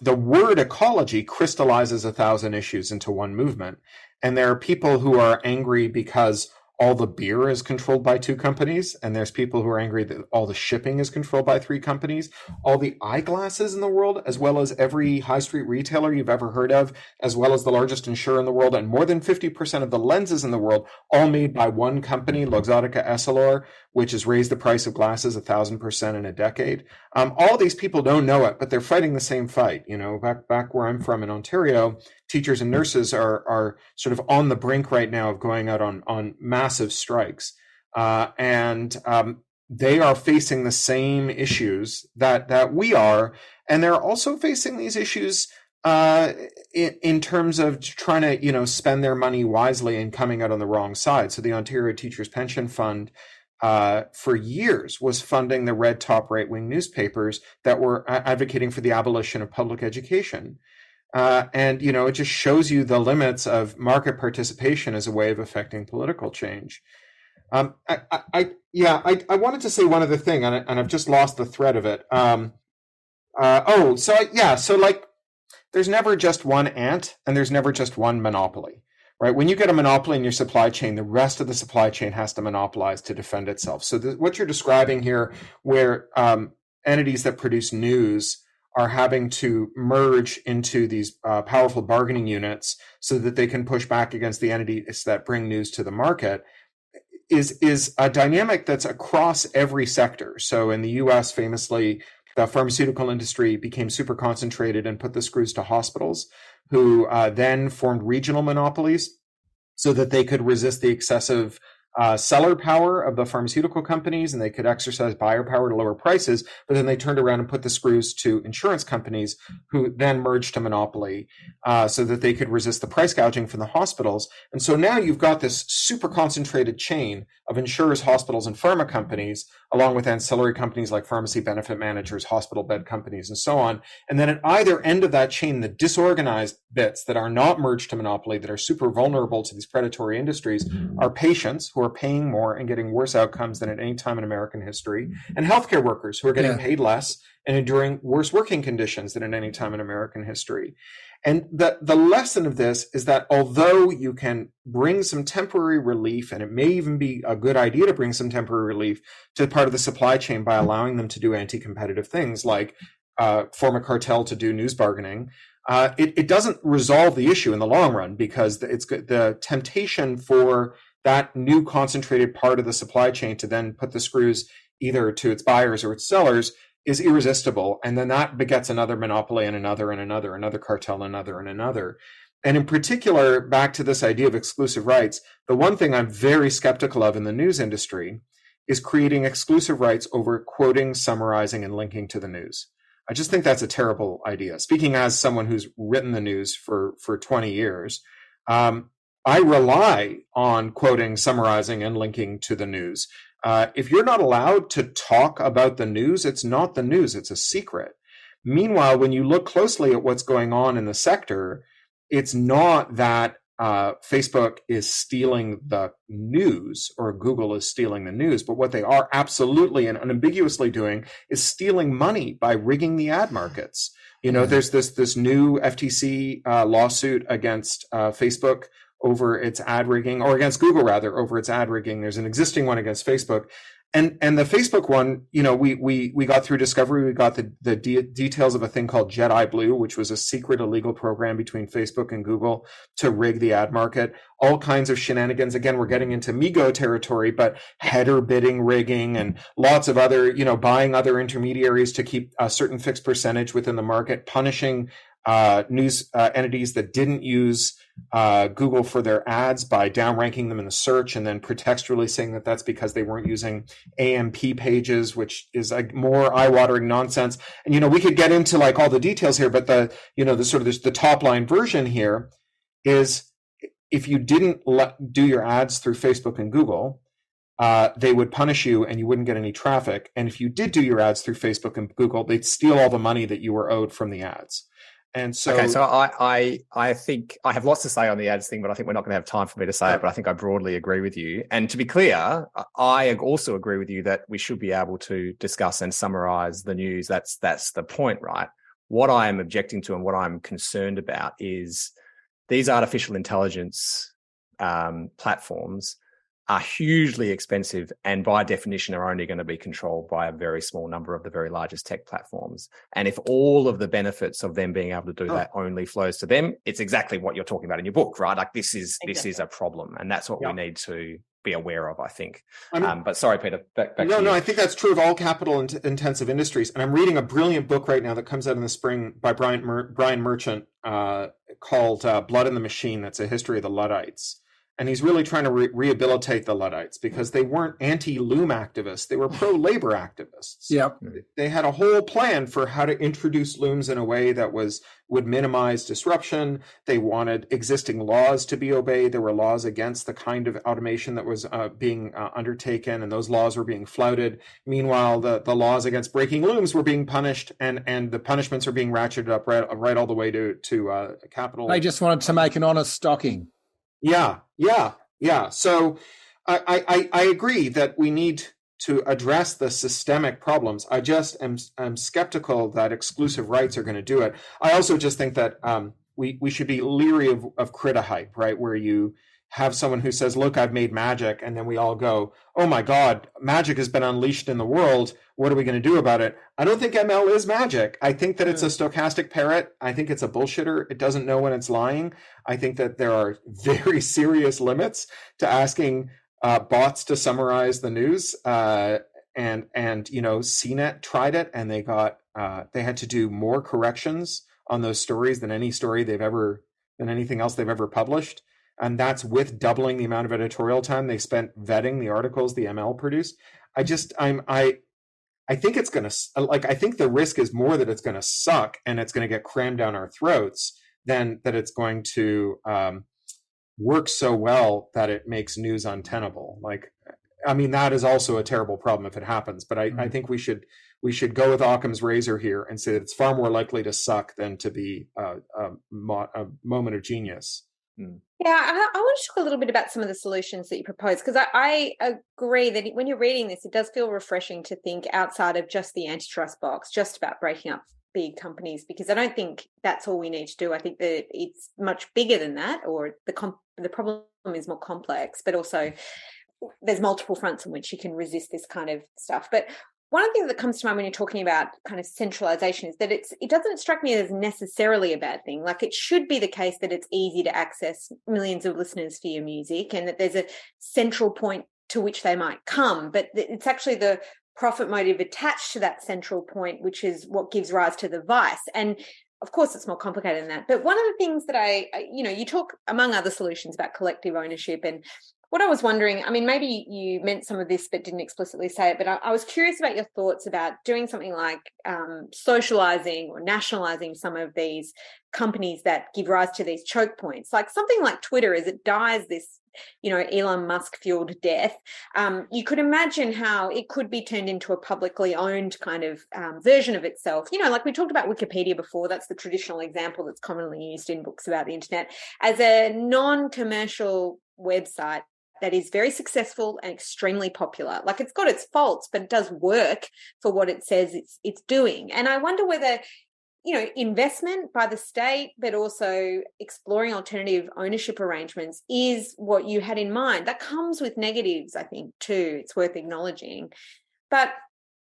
word ecology crystallizes 1,000 issues into one movement. And there are people who are angry because all the beer is controlled by 2 companies, and there's people who are angry that all the shipping is controlled by 3 companies. All the eyeglasses in the world, as well as every high street retailer you've ever heard of, as well as the largest insurer in the world, and more than 50% of the lenses in the world, all made by one company, Luxottica Essilor, which has raised the price of glasses 1,000% in a decade. All these people don't know it, but they're fighting the same fight. Back where I'm from in Ontario, teachers and nurses are sort of on the brink right now of going out on massive strikes. And they are facing the same issues that we are. And they're also facing these issues in terms of trying to, spend their money wisely and coming out on the wrong side. So the Ontario Teachers Pension Fund for years was funding the red top right-wing newspapers that were advocating for the abolition of public education. And it just shows you the limits of market participation as a way of affecting political change. I wanted to say one other thing, and I've just lost the thread of it. There's never just one ant, and there's never just one monopoly, right? When you get a monopoly in your supply chain, the rest of the supply chain has to monopolize to defend itself. So what you're describing here, where entities that produce news are having to merge into these powerful bargaining units so that they can push back against the entities that bring news to the market, is a dynamic that's across every sector. So in the US, famously, the pharmaceutical industry became super concentrated and put the screws to hospitals, who then formed regional monopolies so that they could resist the excessive seller power of the pharmaceutical companies, and they could exercise buyer power to lower prices. But then they turned around and put the screws to insurance companies, who then merged to monopoly so that they could resist the price gouging from the hospitals. And so now you've got this super concentrated chain of insurers, hospitals, and pharma companies, along with ancillary companies like pharmacy benefit managers, hospital bed companies, and so on. And then at either end of that chain, the disorganized bits that are not merged to monopoly, that are super vulnerable to these predatory industries, are patients who are paying more and getting worse outcomes than at any time in American history, and healthcare workers who are getting paid less and enduring worse working conditions than at any time in American history. And the lesson of this is that although you can bring some temporary relief, and it may even be a good idea to bring some temporary relief to part of the supply chain by allowing them to do anti-competitive things like form a cartel to do news bargaining, it doesn't resolve the issue in the long run, because it's the temptation for that new concentrated part of the supply chain to then put the screws either to its buyers or its sellers is irresistible. And then that begets another monopoly and another cartel, and another. And in particular, back to this idea of exclusive rights, the one thing I'm very skeptical of in the news industry is creating exclusive rights over quoting, summarizing, and linking to the news. I just think that's a terrible idea. Speaking as someone who's written the news for 20 years, I rely on quoting, summarizing, and linking to the news. If you're not allowed to talk about the news, it's not the news, it's a secret. Meanwhile, when you look closely at what's going on in the sector, it's not that Facebook is stealing the news or Google is stealing the news, but what they are absolutely and unambiguously doing is stealing money by rigging the ad markets. There's this new FTC lawsuit against Facebook over its ad rigging, or against Google rather, over its ad rigging. There's an existing one against Facebook. And the Facebook one, we got through discovery. We got the details of a thing called Jedi Blue, which was a secret illegal program between Facebook and Google to rig the ad market. All kinds of shenanigans. Again, we're getting into Migo territory, but header bidding rigging and lots of other, buying other intermediaries to keep a certain fixed percentage within the market, punishing news entities that didn't use Google for their ads by downranking them in the search, and then pretextually saying that that's because they weren't using AMP pages, which is like more eye-watering nonsense. And we could get into like all the details here, but the top line version here is if you didn't do your ads through Facebook and Google, they would punish you and you wouldn't get any traffic. And if you did do your ads through Facebook and Google, they'd steal all the money that you were owed from the ads. And so, okay, so I think I have lots to say on the ads thing, but I think we're not going to have time for me to say it. But I think I broadly agree with you. And to be clear, I also agree with you that we should be able to discuss and summarize the news. That's the point, right? What I am objecting to and what I'm concerned about is these artificial intelligence platforms are hugely expensive and by definition are only going to be controlled by a very small number of the very largest tech platforms. And if all of the benefits of them being able to do that only flows to them, it's exactly what you're talking about in your book, right? Like this is a problem, and that's what we need to be aware of, I think. But sorry, Peter, back to you. No, I think that's true of all capital intensive industries. And I'm reading a brilliant book right now that comes out in the spring by Brian Merchant called Blood in the Machine. That's a history of the Luddites. And he's really trying to rehabilitate the Luddites because they weren't anti-loom activists. They were pro-labor activists. Yep. They had a whole plan for how to introduce looms in a way that would minimize disruption. They wanted existing laws to be obeyed. There were laws against the kind of automation that was being undertaken, and those laws were being flouted. Meanwhile, the laws against breaking looms were being punished, and the punishments are being ratcheted up right all the way to capital. They just wanted to make an honest stocking. Yeah. So I agree that we need to address the systemic problems. I just am skeptical that exclusive rights are going to do it. I also just think that we should be leery of criti-hype, right? Where you have someone who says, look, I've made magic. And then we all go, oh my God, magic has been unleashed in the world. What are we going to do about it? I don't think ML is magic. I think that it's a stochastic parrot. I think it's a bullshitter. It doesn't know when it's lying. I think that there are very serious limits to asking bots to summarize the news. and CNET tried it, and they got they had to do more corrections on those stories than anything else they've ever published. And that's with doubling the amount of editorial time they spent vetting the articles the ML produced. I think it's going to, I think the risk is more that it's going to suck and it's going to get crammed down our throats than that it's going to work so well that it makes news untenable. That is also a terrible problem if it happens. But I think we should go with Occam's razor here and say that it's far more likely to suck than to be a moment of genius. Yeah, I want to talk a little bit about some of the solutions that you propose, because I agree that when you're reading this, it does feel refreshing to think outside of just the antitrust box, just about breaking up big companies, because I don't think that's all we need to do. I think that it's much bigger than that, or the problem is more complex, but also there's multiple fronts on which you can resist this kind of stuff. But one of the things that comes to mind when you're talking about kind of centralization is that it doesn't strike me as necessarily a bad thing. Like, it should be the case that it's easy to access millions of listeners for your music, and that there's a central point to which they might come. But it's actually the profit motive attached to that central point, which is what gives rise to the vice. And of course, it's more complicated than that. But one of the things that you talk, among other solutions, about collective ownership. And what I was wondering, I mean, maybe you meant some of this but didn't explicitly say it, but I was curious about your thoughts about doing something like socializing or nationalizing some of these companies that give rise to these choke points. Like something like Twitter, as it dies this, Elon Musk fueled death, you could imagine how it could be turned into a publicly owned kind of version of itself. Like we talked about Wikipedia before, that's the traditional example that's commonly used in books about the internet, as a non-commercial website that is very successful and extremely popular. Like, it's got its faults, but it does work for what it says it's doing. And I wonder whether, investment by the state, but also exploring alternative ownership arrangements is what you had in mind. That comes with negatives, I think, too. It's worth acknowledging. But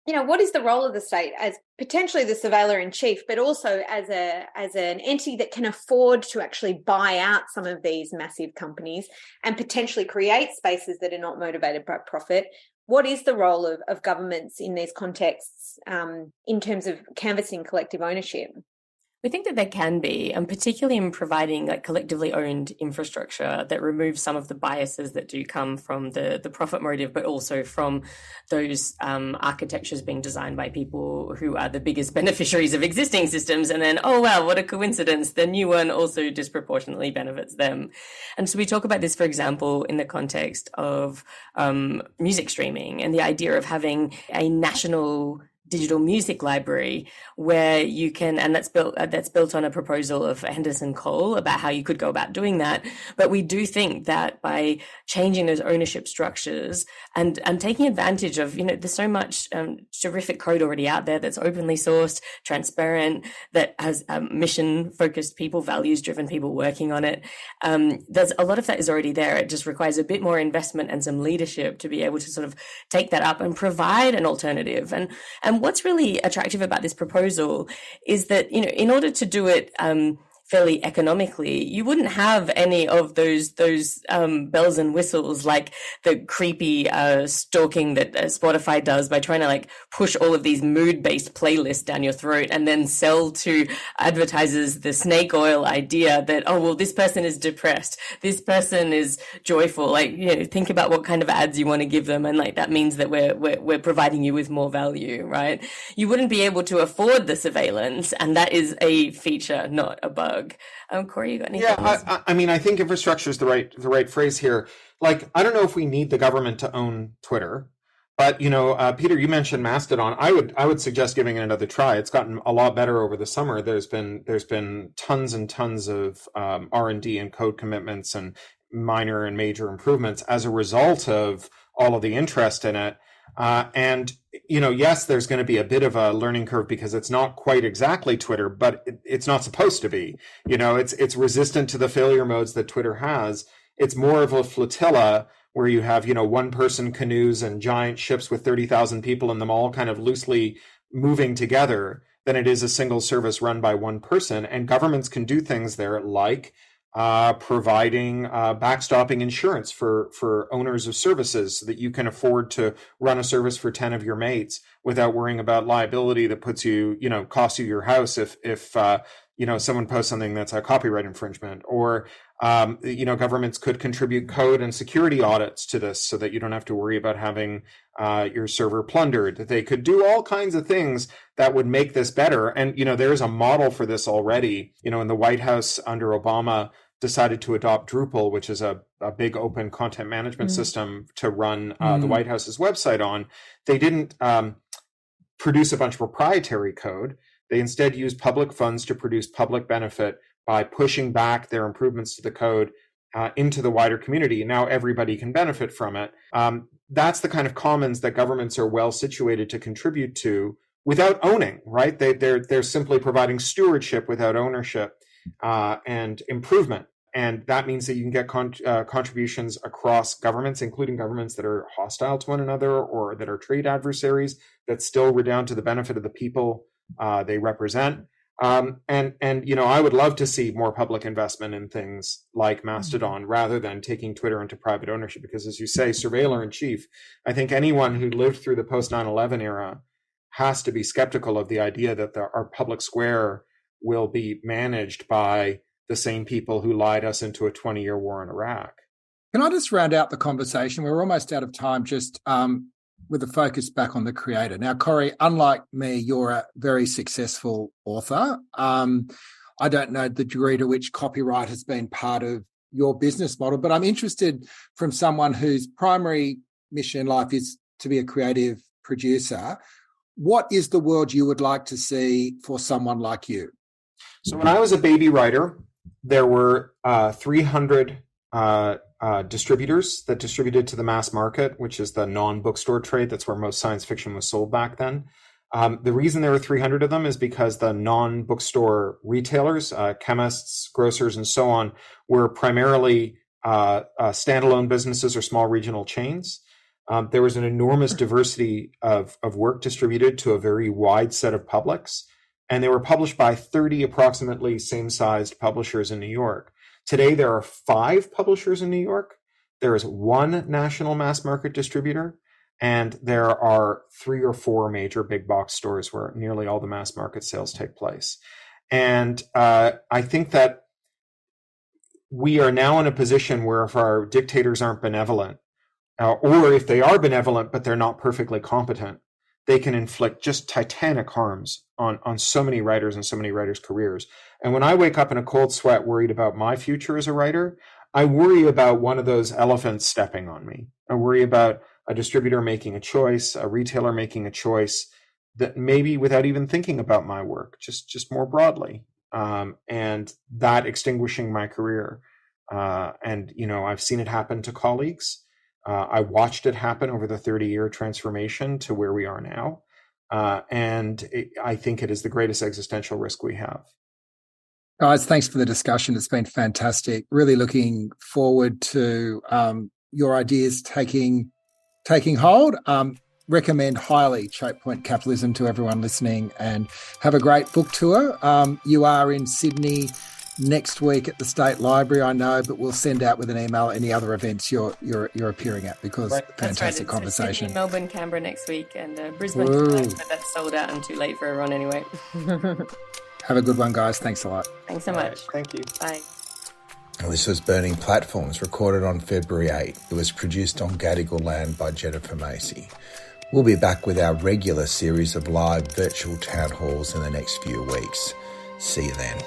what is the role of the state as potentially the surveillor in chief, but also as an entity that can afford to actually buy out some of these massive companies and potentially create spaces that are not motivated by profit? What is the role of governments in these contexts in terms of canvassing collective ownership? We think that there can be, and particularly in providing collectively owned infrastructure that removes some of the biases that do come from the profit motive, but also from those architectures being designed by people who are the biggest beneficiaries of existing systems. And then, oh, wow, what a coincidence, the new one also disproportionately benefits them. And so we talk about this, for example, in the context of music streaming and the idea of having a national digital music library where you can, and that's built on a proposal of Henderson Cole about how you could go about doing that. But we do think that by changing those ownership structures and taking advantage of, there's so much terrific code already out there that's openly sourced, transparent, that has mission focused people, values driven people working on it. There's a lot of that is already there. It just requires a bit more investment and some leadership to be able to sort of take that up and provide an alternative. And what's really attractive about this proposal is that, in order to do it fairly economically, you wouldn't have any of those bells and whistles, like the creepy stalking that Spotify does by trying to push all of these mood-based playlists down your throat and then sell to advertisers the snake oil idea that, oh, well, this person is depressed, this person is joyful. Think about what kind of ads you want to give them, and that means that we're providing you with more value, right? You wouldn't be able to afford the surveillance, and that is a feature, not a bug. Corey, you got anything? Yeah, I think infrastructure is the right phrase here. I don't know if we need the government to own Twitter, but Peter, you mentioned Mastodon. I would suggest giving it another try. It's gotten a lot better over the summer. There's been tons and tons of R&D and code commitments and minor and major improvements as a result of all of the interest in it. Yes, there's going to be a bit of a learning curve because it's not quite exactly Twitter, but it's not supposed to be. It's resistant to the failure modes that Twitter has. It's more of a flotilla where you have, one-person canoes and giant ships with 30,000 people in them all kind of loosely moving together than it is a single service run by one person. And governments can do things there like providing backstopping insurance for owners of services so that you can afford to run a service for 10 of your mates without worrying about liability that puts you, costs you your house if someone posts something that's a copyright infringement. Or governments could contribute code and security audits to this so that you don't have to worry about having your server plundered. They could do all kinds of things that would make this better. And, there's a model for this already. In the White House under Obama decided to adopt Drupal, which is a big open content management system to run the White House's website on. They didn't produce a bunch of proprietary code. They instead used public funds to produce public benefit by pushing back their improvements to the code into the wider community. Now everybody can benefit from it. That's the kind of commons that governments are well situated to contribute to without owning, right? They're simply providing stewardship without ownership and improvement. And that means that you can get contributions across governments, including governments that are hostile to one another or that are trade adversaries, that still redound to the benefit of the people they represent. And I would love to see more public investment in things like Mastodon rather than taking Twitter into private ownership, because, as you say, surveillor in chief, I think anyone who lived through the post 9/11 era has to be skeptical of the idea that our public square will be managed by the same people who lied us into a 20-year war in Iraq. Can I just round out the conversation? We're almost out of time, just with the focus back on the creator. Now, Cory, unlike me, you're a very successful author. I don't know the degree to which copyright has been part of your business model, but I'm interested from someone whose primary mission in life is to be a creative producer. What is the world you would like to see for someone like you? So when I was a baby writer, there were 300 distributors that distributed to the mass market, which is the non-bookstore trade. That's where most science fiction was sold back then. The reason there were 300 of them is because the non-bookstore retailers, chemists, grocers, and so on, were primarily standalone businesses or small regional chains. There was an enormous diversity of work distributed to a very wide set of publics, and they were published by 30 approximately same-sized publishers in New York. Today, there are 5 publishers in New York. There is 1 national mass market distributor, and there are 3 or 4 major big box stores where nearly all the mass market sales take place. And I think that we are now in a position where if our dictators aren't benevolent, or if they are benevolent but they're not perfectly competent, they can inflict just titanic harms on so many writers and so many writers' careers. And when I wake up in a cold sweat worried about my future as a writer, I worry about one of those elephants stepping on me. I worry about a distributor making a choice, a retailer making a choice that maybe without even thinking about my work, just more broadly, and that extinguishing my career. And, I've seen it happen to colleagues. I watched it happen over the 30-year transformation to where we are now. I think it is the greatest existential risk we have. Guys, thanks for the discussion. It's been fantastic. Really looking forward to your ideas taking hold. Recommend highly Chokepoint Capitalism to everyone listening, and have a great book tour. You are in Sydney next week at the State Library, I know, but we'll send out with an email any other events you're appearing at, because right. Fantastic That's right. conversation. Sydney, Melbourne, Canberra next week, and Brisbane tonight, but that's sold out and too late for everyone anyway. Have a good one, guys. Thanks a lot. Thanks so much. Right. Thank you. Bye. Well, this was Burning Platforms, recorded on February 8. It was produced on Gadigal land by Jennifer Macy. We'll be back with our regular series of live virtual town halls in the next few weeks. See you then.